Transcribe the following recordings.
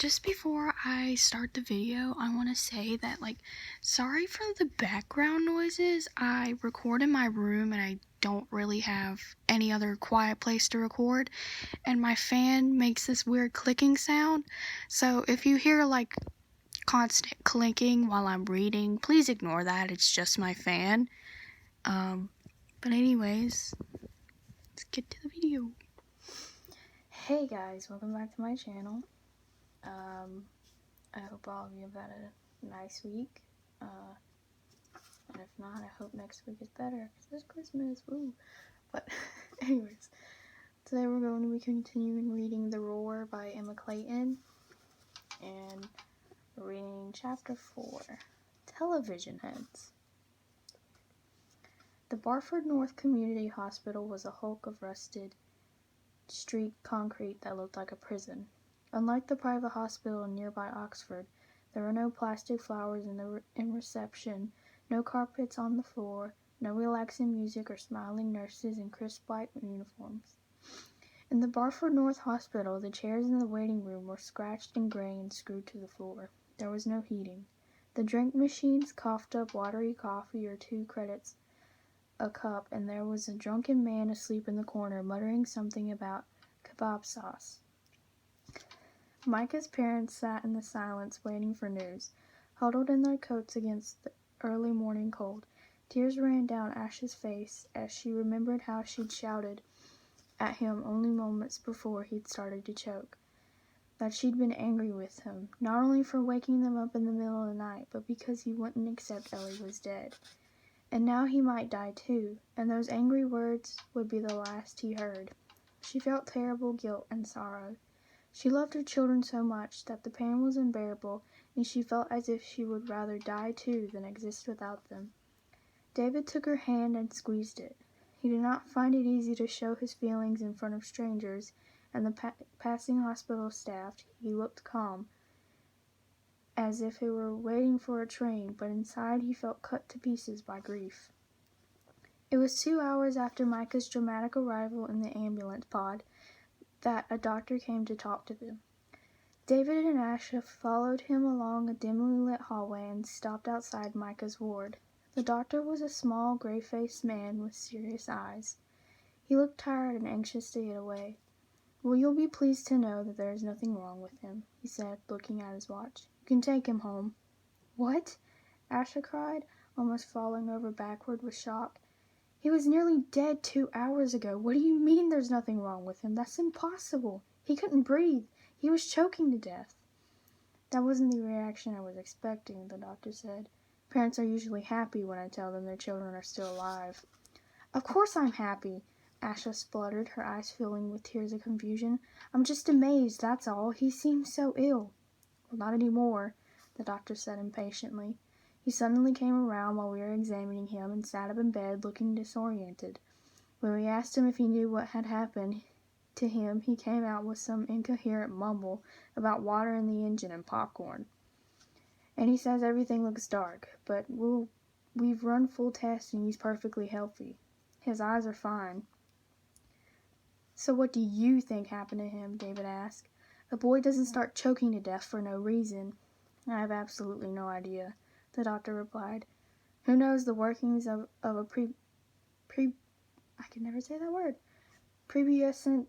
Just before I start the video, I want to say that, sorry for the background noises. I record in my room and I don't really have any other quiet place to record, and my fan makes this weird clicking sound. So if you hear, constant clicking while I'm reading, please ignore that. It's just my fan. But anyways, let's get to the video. Hey guys, welcome back to my channel. I hope all of you have had a nice week, and if not, I hope next week is better, because it's Christmas, woo! But, anyways, today we're going to be continuing reading The Roar by Emma Clayton, and we're reading Chapter 4, Television Heads. The Barford North Community Hospital was a hulk of rusted, streaked concrete that looked like a prison. Unlike the private hospital in nearby Oxford, there were no plastic flowers in reception, no carpets on the floor, no relaxing music or smiling nurses in crisp white uniforms. In the Barford North Hospital, the chairs in the waiting room were scratched and gray and screwed to the floor. There was no heating. The drink machines coughed up watery coffee or 2 credits a cup, and there was a drunken man asleep in the corner, muttering something about kebab sauce. Micah's parents sat in the silence, waiting for news. Huddled in their coats against the early morning cold, tears ran down Ash's face as she remembered how she'd shouted at him only moments before he'd started to choke. That she'd been angry with him, not only for waking them up in the middle of the night, but because he wouldn't accept Ellie was dead. And now he might die too, and those angry words would be the last he heard. She felt terrible guilt and sorrow. She loved her children so much that the pain was unbearable, and she felt as if she would rather die too than exist without them. David took her hand and squeezed it. He did not find it easy to show his feelings in front of strangers and the passing hospital staff. He looked calm, as if he were waiting for a train, but inside he felt cut to pieces by grief. It was 2 hours after Micah's dramatic arrival in the ambulance pod that a doctor came to talk to them. David and Asha followed him along a dimly lit hallway and stopped outside Micah's ward. The doctor was a small, gray-faced man with serious eyes. He looked tired and anxious to get away. "Well, you'll be pleased to know that there is nothing wrong with him," he said, looking at his watch. "You can take him home." "What?" Asha cried, almost falling over backward with shock. "He was nearly dead 2 hours ago. What do you mean there's nothing wrong with him? That's impossible. He couldn't breathe. He was choking to death." "That wasn't the reaction I was expecting," the doctor said. "Parents are usually happy when I tell them their children are still alive." "Of course I'm happy," Asha spluttered, her eyes filling with tears of confusion. "I'm just amazed, that's all. He seems so ill." "Well, not anymore," the doctor said impatiently. "He suddenly came around while we were examining him and sat up in bed looking disoriented. When we asked him if he knew what had happened to him, he came out with some incoherent mumble about water in the engine and popcorn. And he says everything looks dark, but we've run full tests and he's perfectly healthy. His eyes are fine." "So what do you think happened to him?" David asked. "A boy doesn't start choking to death for no reason." "I have absolutely no idea," the doctor replied. "Who knows the workings of a I can never say that word. Pubescent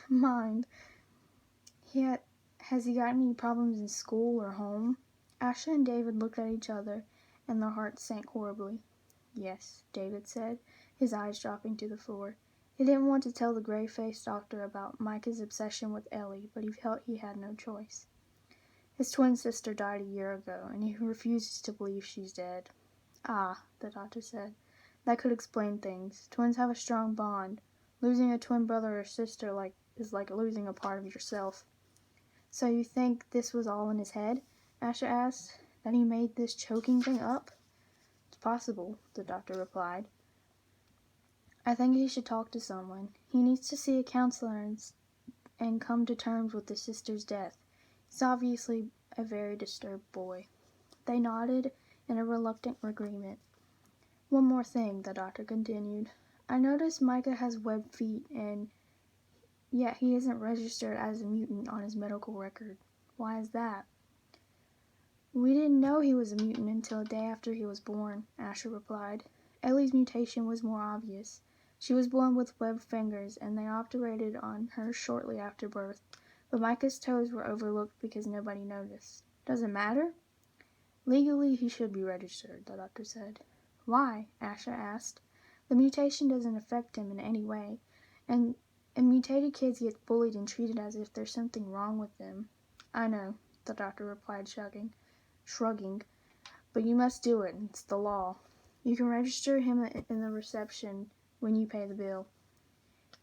mind. Has he got any problems in school or home?" Asha and David looked at each other, and their hearts sank horribly. "Yes," David said, his eyes dropping to the floor. He didn't want to tell the gray-faced doctor about Micah's obsession with Ellie, but he felt he had no choice. "His twin sister died a year ago, and he refuses to believe she's dead." "Ah," the doctor said. "That could explain things. Twins have a strong bond. Losing a twin brother or sister is like losing a part of yourself." "So you think this was all in his head?" Asha asked. "That he made this choking thing up?" "It's possible," the doctor replied. "I think he should talk to someone. He needs to see a counselor and come to terms with his sister's death. He's obviously a very disturbed boy." They nodded in a reluctant agreement. "One more thing," the doctor continued. "I noticed Micah has webbed feet, and yet he isn't registered as a mutant on his medical record. Why is that? We didn't know he was a mutant until a day after he was born, Asher replied. Ellie's mutation was more obvious. She was born with webbed fingers, and they operated on her shortly after birth, but Micah's toes were overlooked because nobody noticed. Does it matter? Legally, he should be registered, the doctor said. Why? Asher asked. The mutation doesn't affect him in any way, and mutated kids get bullied and treated as if there's something wrong with them. I know, the doctor replied, shrugging, but you must do it. It's the law. You can register him in the reception when you pay the bill.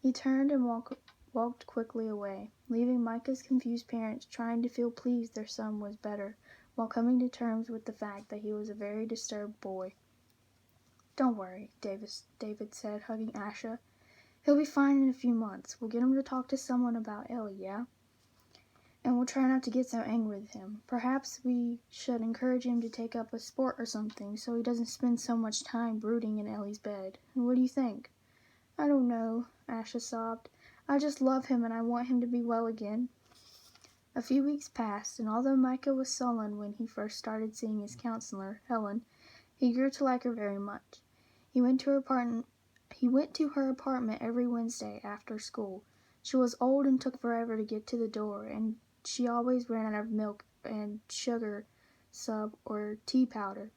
He turned and walked quickly away, leaving Micah's confused parents trying to feel pleased their son was better, while coming to terms with the fact that he was a very disturbed boy. Don't worry, David said, hugging Asha. He'll be fine in a few months. We'll get him to talk to someone about Ellie, yeah? And we'll try not to get so angry with him. Perhaps we should encourage him to take up a sport or something so he doesn't spend so much time brooding in Ellie's bed. What do you think? I don't know, Asha sobbed. I just love him and I want him to be well again. A few weeks passed, and although Micah was sullen when he first started seeing his counselor, Helen, he grew to like her very much. He went to her apartment every Wednesday after school. She was old and took forever to get to the door, and she always ran out of milk and sugar, sub, or tea powder.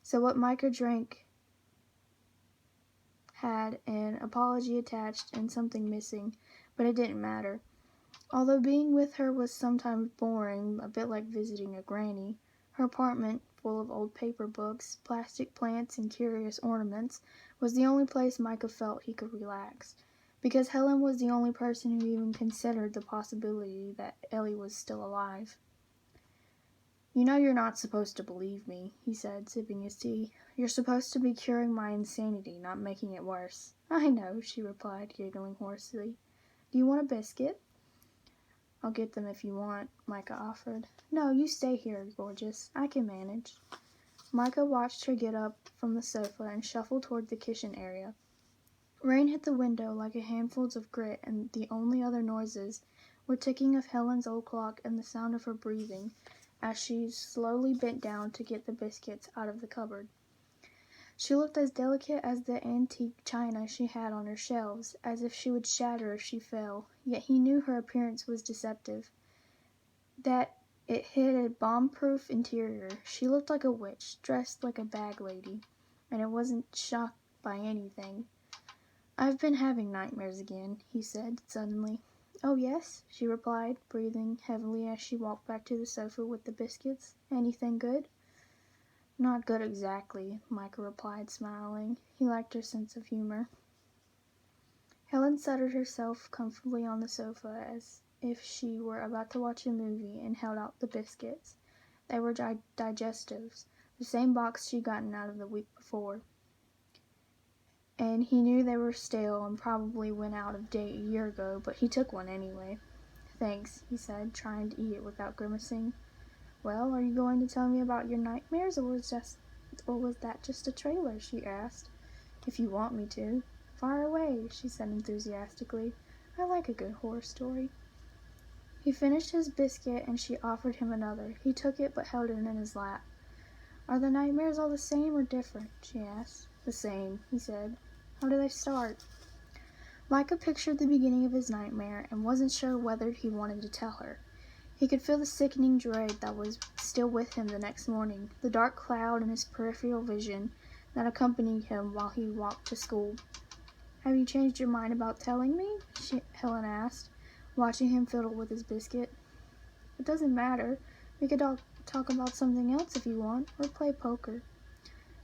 So what Micah drank had an apology attached and something missing, but it didn't matter. Although being with her was sometimes boring, a bit like visiting a granny, her apartment, full of old paper books, plastic plants, and curious ornaments, was the only place Micah felt he could relax, because Helen was the only person who even considered the possibility that Ellie was still alive. You know you're not supposed to believe me, he said, sipping his tea. You're supposed to be curing my insanity, not making it worse. I know, she replied, giggling hoarsely. Do you want a biscuit? I'll get them if you want, Micah offered. No, you stay here, gorgeous. I can manage. Micah watched her get up from the sofa and shuffle toward the kitchen area. Rain hit the window like a handful of grit, and the only other noises were ticking of Helen's old clock and the sound of her breathing as she slowly bent down to get the biscuits out of the cupboard. She looked as delicate as the antique china she had on her shelves, as if she would shatter if she fell, yet he knew her appearance was deceptive, that it hid a bomb-proof interior. She looked like a witch, dressed like a bag lady, and it wasn't shocked by anything. I've been having nightmares again, he said suddenly. Oh, yes, she replied, breathing heavily as she walked back to the sofa with the biscuits. Anything good? Not good exactly, Micah replied, smiling. He liked her sense of humor. Helen settled herself comfortably on the sofa as if she were about to watch a movie and held out the biscuits. They were digestives, the same box she'd gotten out of the week before. And he knew they were stale and probably went out of date a year ago, but he took one anyway. Thanks, he said, trying to eat it without grimacing. Well, are you going to tell me about your nightmares, or was that just a trailer? She asked. If you want me to. Fire away, she said enthusiastically. I like a good horror story. He finished his biscuit and she offered him another. He took it but held it in his lap. Are the nightmares all the same or different? She asked. The same, he said. How do they start? Micah pictured the beginning of his nightmare and wasn't sure whether he wanted to tell her. He could feel the sickening dread that was still with him the next morning, the dark cloud in his peripheral vision that accompanied him while he walked to school. Have you changed your mind about telling me? Helen asked, watching him fiddle with his biscuit. It doesn't matter. We could talk about something else if you want, or play poker.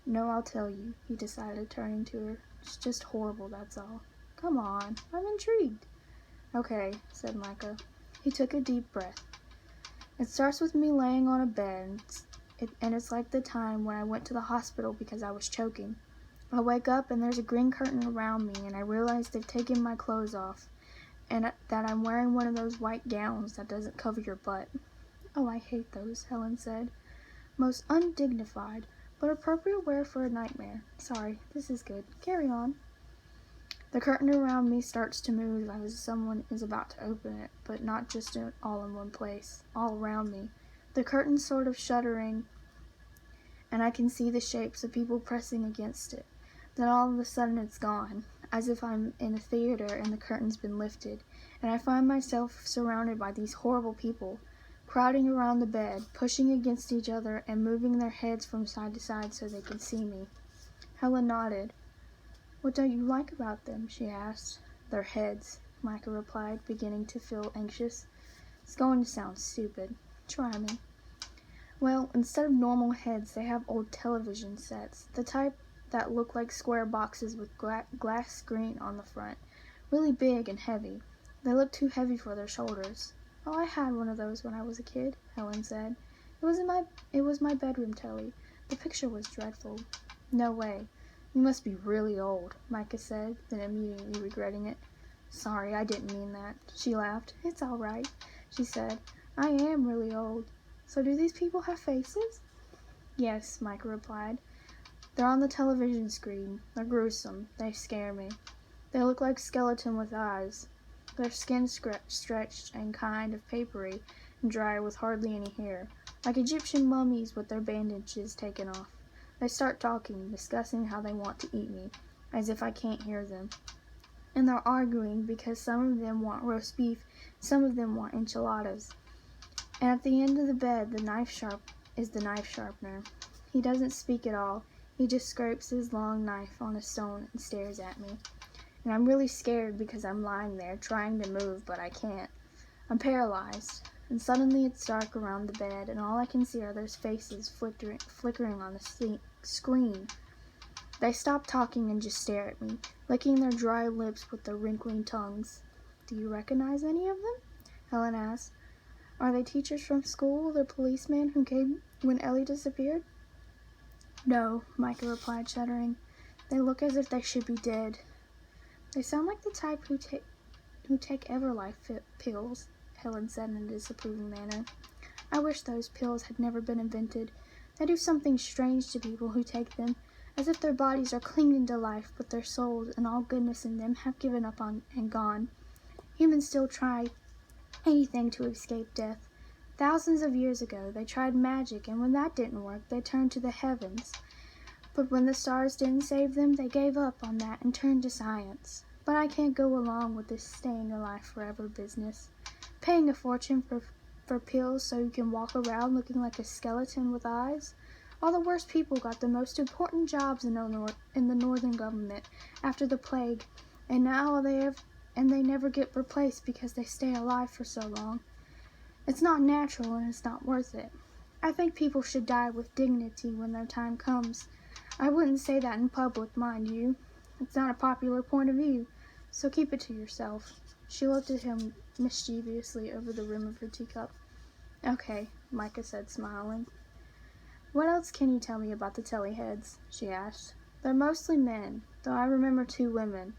No, I'll tell you, he decided, turning to her. It's just horrible, that's all. Come on, I'm intrigued. Okay, said Micah. He took a deep breath. It starts with me laying on a bed, and it's like the time when I went to the hospital because I was choking. I wake up and there's a green curtain around me, and I realize they've taken my clothes off, and that I'm wearing one of those white gowns that doesn't cover your butt. Oh, I hate those, Helen said. Most undignified, but appropriate wear for a nightmare. Sorry, this is good. Carry on. The curtain around me starts to move as someone is about to open it, but not just all in one place, all around me. The curtain's sort of shuddering, and I can see the shapes of people pressing against it. Then all of a sudden it's gone, as if I'm in a theater and the curtain's been lifted, and I find myself surrounded by these horrible people, crowding around the bed, pushing against each other and moving their heads from side to side so they can see me. Helen nodded. "What don't you like about them?" she asked. "Their heads," Micah replied, beginning to feel anxious. "It's going to sound stupid. Try me." "Well, instead of normal heads, they have old television sets, the type that look like square boxes with glass screen on the front, really big and heavy. They look too heavy for their shoulders." "Oh, I had one of those when I was a kid," Helen said. It was my bedroom telly. The picture was dreadful." "No way. You must be really old," Micah said, then immediately regretting it. "Sorry, I didn't mean that." She laughed. "It's all right," she said. "I am really old. So do these people have faces?" "Yes," Micah replied. "They're on the television screen. They're gruesome. They scare me. They look like skeleton with eyes. Their skin stretched and kind of papery and dry with hardly any hair, like Egyptian mummies with their bandages taken off. They start talking, discussing how they want to eat me, as if I can't hear them. And they're arguing because some of them want roast beef, some of them want enchiladas. And at the end of the bed, the knife sharpener. He doesn't speak at all. He just scrapes his long knife on a stone and stares at me. And I'm really scared because I'm lying there trying to move, but I can't. I'm paralyzed. And suddenly it's dark around the bed, and all I can see are those faces flickering on the screen. They stop talking and just stare at me, licking their dry lips with their wrinkling tongues. "Do you recognize any of them?" Helen asked. "Are they teachers from school, the policeman who came when Ellie disappeared?" "No," Micah replied, shuddering. "They look as if they should be dead." "They sound like the type who take Everlife pills," Helen said in a disapproving manner. "I wish those pills had never been invented. They do something strange to people who take them, as if their bodies are clinging to life, but their souls and all goodness in them have given up on and gone. Humans still try anything to escape death. Thousands of years ago, they tried magic, and when that didn't work, they turned to the heavens. But when the stars didn't save them, they gave up on that and turned to science. But I can't go along with this staying alive forever business. Paying a fortune for pills so you can walk around looking like a skeleton with eyes. All the worst people got the most important jobs in the northern government after the plague, and now they never get replaced because they stay alive for so long. It's not natural and it's not worth it. I think people should die with dignity when their time comes. I wouldn't say that in public, mind you. It's not a popular point of view, so keep it to yourself." She looked at him mischievously over the rim of her teacup. "Okay," Micah said, smiling. "What else can you tell me about the Tellyheads?" she asked. "They're mostly men, though I remember 2 women.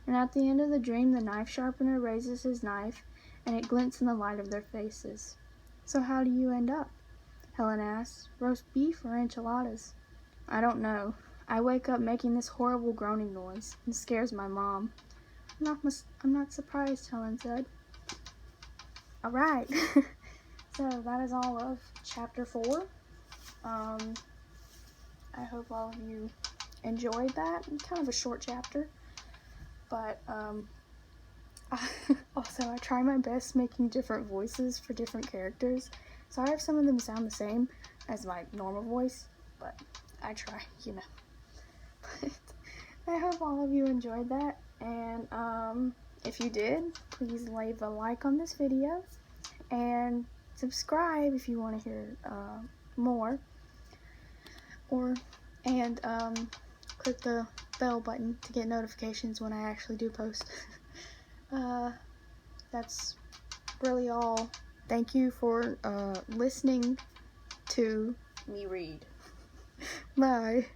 And at the end of the dream, the knife sharpener raises his knife, and it glints in the light of their faces." "So how do you end up?" Helen asked. "Roast beef or enchiladas?" "I don't know. I wake up making this horrible groaning noise. It scares my mom." I'm not surprised," Helen said. All right. So that is all of chapter 4. I hope all of you enjoyed that. It's kind of a short chapter, but also I try my best making different voices for different characters. Sorry if some of them sound the same as my normal voice, but I try, you know. But I hope all of you enjoyed that, and if you did, please leave a like on this video and subscribe if you want to hear more, and click the bell button to get notifications when I actually do post. That's really all. Thank you for listening to me read. Bye.